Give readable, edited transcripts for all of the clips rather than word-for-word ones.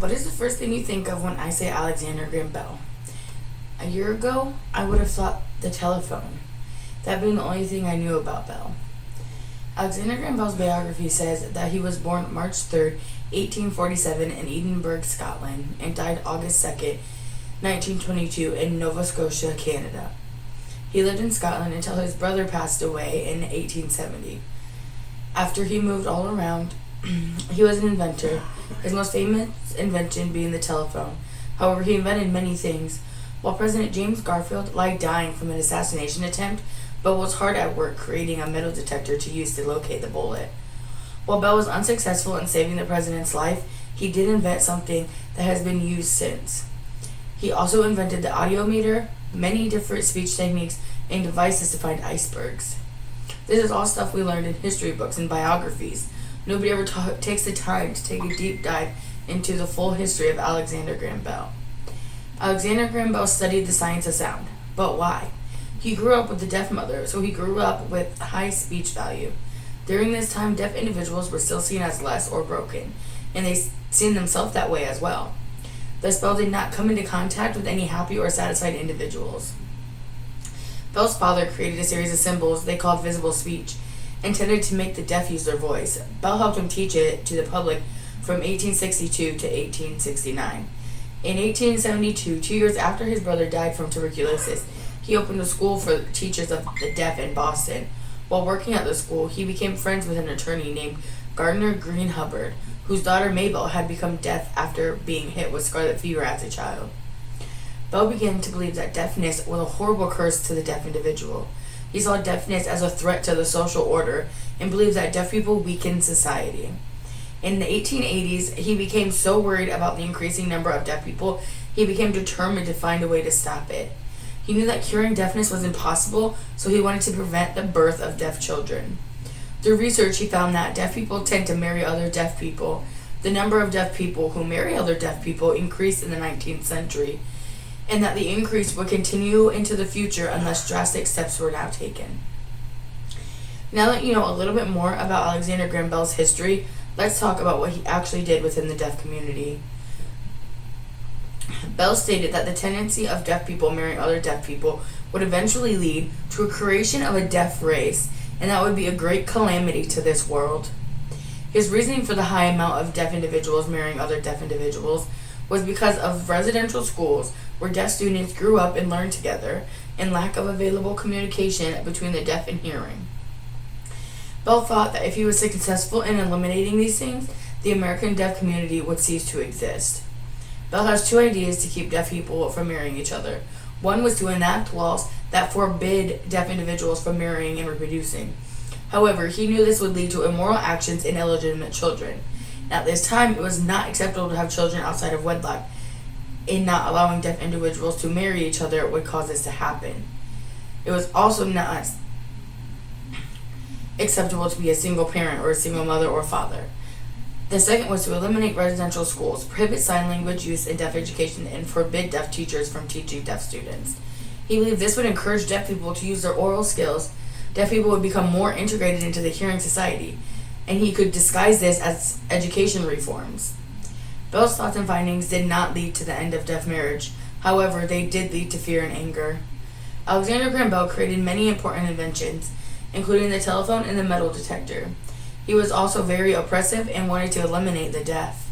What is the first thing you think of when I say Alexander Graham Bell? A year ago, I would have thought the telephone, that being the only thing I knew about Bell. Alexander Graham Bell's biography says that he was born March 3rd, 1847 in Edinburgh, Scotland, and died August 2nd, 1922 in Nova Scotia, Canada. He lived in Scotland until his brother passed away in 1870. After he moved all around, he was an inventor, his most famous invention being the telephone. However, he invented many things. While President James Garfield lied dying from an assassination attempt, Bell was hard at work creating a metal detector to use to locate the bullet. While Bell was unsuccessful in saving the president's life, he did invent something that has been used since. He also invented the audiometer, many different speech techniques, and devices to find icebergs. This is all stuff we learned in history books and biographies. Nobody ever takes the time to take a deep dive into the full history of Alexander Graham Bell. Alexander Graham Bell studied the science of sound. But why? He grew up with a deaf mother, so he grew up with high speech value. During this time, deaf individuals were still seen as less or broken, and they seen themselves that way as well. Thus, Bell did not come into contact with any happy or satisfied individuals. Bell's father created a series of symbols they called visible speech, intended to make the deaf use their voice. Bell helped him teach it to the public from 1862 to 1869. In 1872, 2 years after his brother died from tuberculosis, he opened a school for teachers of the deaf in Boston. While working at the school, he became friends with an attorney named Gardner Green Hubbard, whose daughter Mabel had become deaf after being hit with scarlet fever as a child. Bell began to believe that deafness was a horrible curse to the deaf individual. He saw deafness as a threat to the social order and believed that deaf people weakened society. In the 1880s, he became so worried about the increasing number of deaf people, he became determined to find a way to stop it. He knew that curing deafness was impossible, so he wanted to prevent the birth of deaf children. Through research, he found that deaf people tend to marry other deaf people. The number of deaf people who marry other deaf people increased in the 19th century, and that the increase would continue into the future unless drastic steps were now taken. Now that you know a little bit more about Alexander Graham Bell's history, let's talk about what he actually did within the deaf community. Bell stated that the tendency of deaf people marrying other deaf people would eventually lead to a creation of a deaf race, and that would be a great calamity to this world. His reasoning for the high amount of deaf individuals marrying other deaf individuals was because of residential schools where deaf students grew up and learned together, and lack of available communication between the deaf and hearing. Bell thought that if he was successful in eliminating these things, the American deaf community would cease to exist. Bell has two ideas to keep deaf people from marrying each other. One was to enact laws that forbid deaf individuals from marrying and reproducing. However, he knew this would lead to immoral actions and illegitimate children. At this time, it was not acceptable to have children outside of wedlock, and not allowing deaf individuals to marry each other would cause this to happen. It was also not acceptable to be a single parent or a single mother or father. The second was to eliminate residential schools, prohibit sign language use in deaf education, and forbid deaf teachers from teaching deaf students. He believed this would encourage deaf people to use their oral skills. Deaf people would become more integrated into the hearing society, and he could disguise this as education reforms. Bell's thoughts and findings did not lead to the end of deaf marriage. However, they did lead to fear and anger. Alexander Graham Bell created many important inventions, including the telephone and the metal detector. He was also very oppressive and wanted to eliminate the deaf.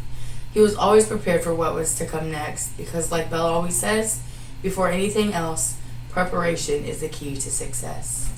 He was always prepared for what was to come next, because like Bell always says, before anything else, preparation is the key to success.